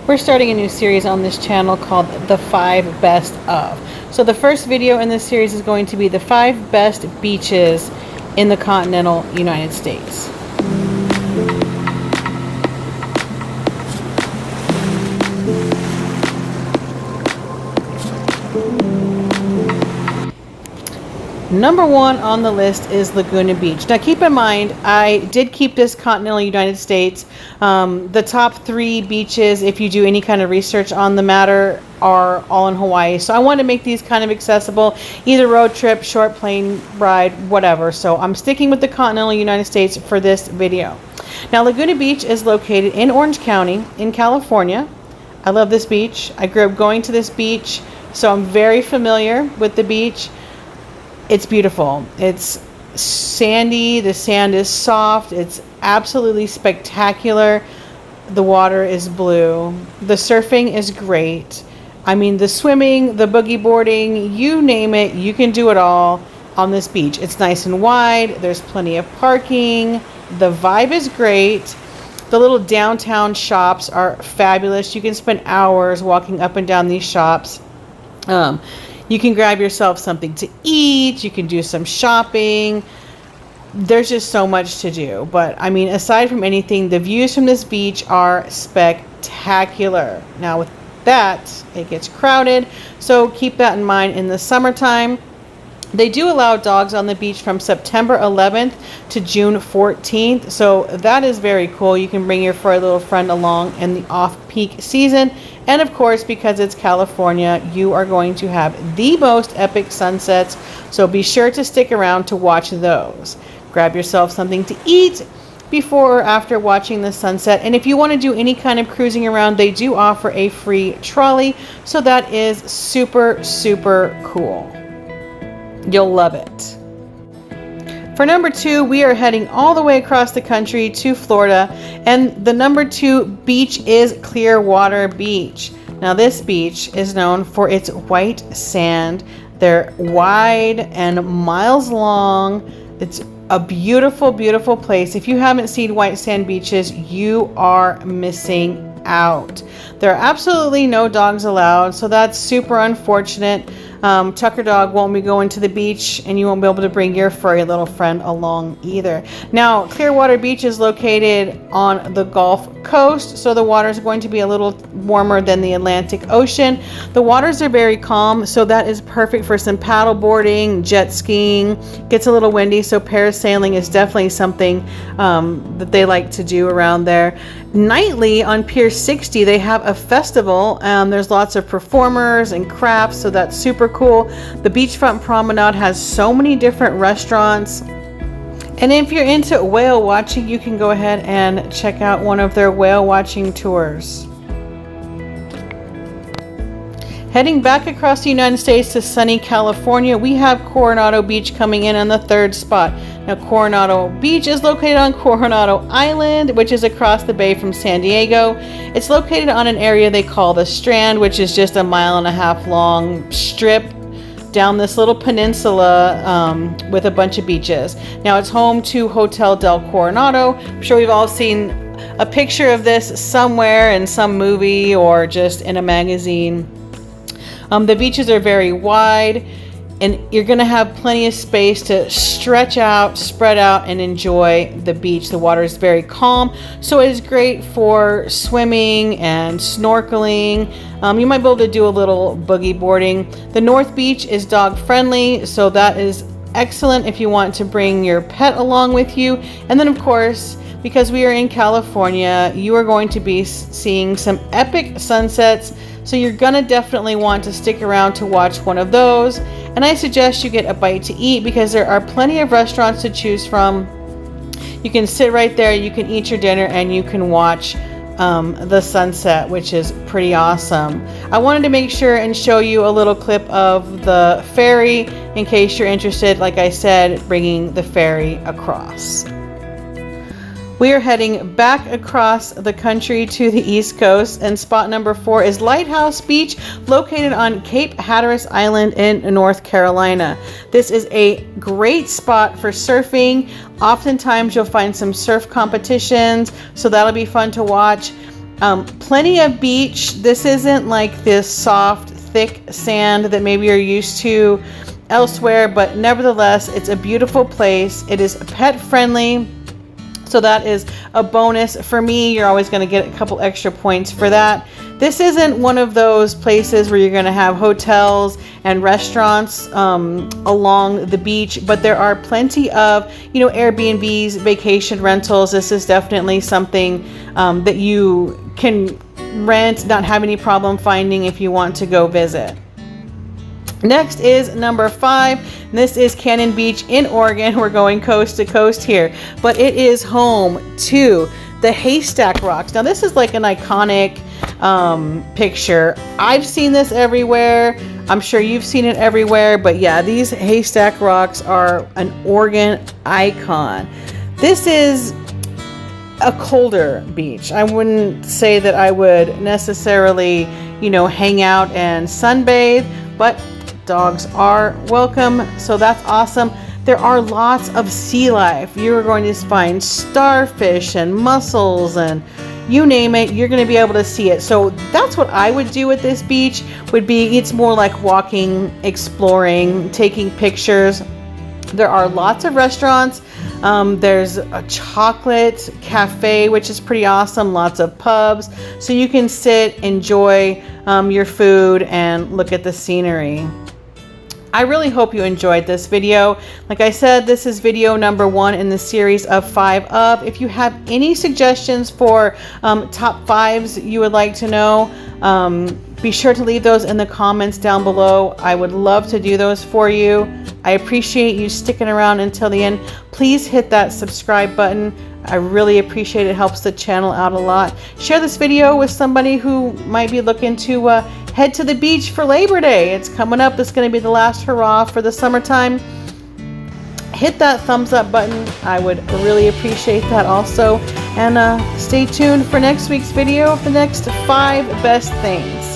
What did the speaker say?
We're starting a new series on this channel called The 5 Best Of. So the first video in this series is going to be the 5 best beaches in the continental United States. Number 1 on the list is Laguna Beach. Now keep in mind, I did keep this continental United States. The top 3 beaches, if you do any kind of research on the matter, are all in Hawaii. So I want to make these kind of accessible, either road trip, short plane ride, whatever. So I'm sticking with the continental United States for this video. Now Laguna Beach is located in Orange County in California. I love this beach. I grew up going to this beach, so I'm very familiar with the beach. It's beautiful. It's sandy. The sand is soft. It's absolutely spectacular. The water is blue. The surfing is great. I mean, the swimming, the boogie boarding, you name it, you can do it all on this beach. It's nice and wide. There's plenty of parking. The vibe is great. The little downtown shops are fabulous. You can spend hours walking up and down these shops. You can grab yourself something to eat. You can do some shopping. There's just so much to do. But I mean, aside from anything, the views from this beach are spectacular. Now with that, it gets crowded. So keep that in mind in the summertime. They do allow dogs on the beach from September 11th to June 14th. So that is very cool. You can bring your furry little friend along in the off-peak season. And of course, because it's California, you are going to have the most epic sunsets. So be sure to stick around to watch those. Grab yourself something to eat before or after watching the sunset. And if you want to do any kind of cruising around, they do offer a free trolley. So that is super, super cool. You'll love it. For number 2, we are heading all the way across the country to Florida, and the number 2 beach is Clearwater Beach. Now this beach is known for its white sand. They're wide and miles long. It's a beautiful, beautiful place. If you haven't seen white sand beaches, you are missing out. There are absolutely no dogs allowed, so that's super unfortunate. Tucker dog won't be going to the beach, and you won't be able to bring your furry little friend along either. Now, Clearwater Beach is located on the Gulf Coast, so the water is going to be a little warmer than the Atlantic Ocean. The waters are very calm, so that is perfect for some paddle boarding, jet skiing. Gets a little windy, so parasailing is definitely something that they like to do around there. Nightly on Pier 60, they have a festival. There's lots of performers and crafts, so that's super cool. The beachfront promenade has so many different restaurants. And if you're into whale watching, you can go ahead and check out one of their whale watching tours. Heading back across the United States to sunny California, we have Coronado Beach coming in on the 3rd spot. Now, Coronado Beach is located on Coronado Island, which is across the bay from San Diego. It's located on an area they call the Strand, which is just a 1.5 mile long strip down this little peninsula with a bunch of beaches. Now, it's home to Hotel del Coronado. I'm sure we've all seen a picture of this somewhere in some movie or just in a magazine. The beaches are very wide, and you're going to have plenty of space to stretch out, spread out, and enjoy the beach. The water is very calm, so it is great for swimming and snorkeling. You might be able to do a little boogie boarding. The North Beach is dog friendly, so that is excellent if you want to bring your pet along with you. And then, of course, because we are in California, you are going to be seeing some epic sunsets. So you're gonna definitely want to stick around to watch one of those. And I suggest you get a bite to eat because there are plenty of restaurants to choose from. You can sit right there, you can eat your dinner, and you can watch the sunset, which is pretty awesome. I wanted to make sure and show you a little clip of the ferry in case you're interested, like I said, bringing the ferry across. We are heading back across the country to the East Coast, and spot number 4 is Lighthouse Beach, located on Cape Hatteras Island in North Carolina. This is a great spot for surfing. Oftentimes you'll find some surf competitions, so that'll be fun to watch. Plenty of beach. This isn't like this soft, thick sand that maybe you're used to elsewhere, but nevertheless, it's a beautiful place. It is pet friendly, so that is a bonus for me. You're always going to get a couple extra points for that. This isn't one of those places where you're going to have hotels and restaurants along the beach, but there are plenty of, Airbnbs, vacation rentals. This is definitely something that you can rent, not have any problem finding if you want to go visit. Next is number 5. This is Cannon Beach in Oregon. We're going coast to coast here, but it is home to the Haystack Rocks. Now this is like an iconic picture. I've seen this everywhere. I'm sure you've seen it everywhere, but yeah, these Haystack Rocks are an Oregon icon. This is a colder beach. I wouldn't say that I would necessarily, hang out and sunbathe, but dogs are welcome, so that's awesome. There are lots of sea life. You're going to find starfish and mussels and you name it, you're going to be able to see it. So that's what I would do at this beach, it's more like walking, exploring, taking pictures. There are lots of restaurants. There's a chocolate cafe, which is pretty awesome. Lots of pubs. So you can sit, enjoy your food, and look at the scenery. I really hope you enjoyed this video. Like I said, this is video number 1 in the series of 5 of. If you have any suggestions for top 5s you would like to know, be sure to leave those in the comments down below. I would love to do those for you. I appreciate you sticking around until the end. Please hit that subscribe button. I really appreciate it. It helps the channel out a lot. Share this video with somebody who might be looking to head to the beach for Labor Day. It's coming up. It's going to be the last hurrah for the summertime. Hit that thumbs up button. I would really appreciate that also. And stay tuned for next week's video of the next 5 best things.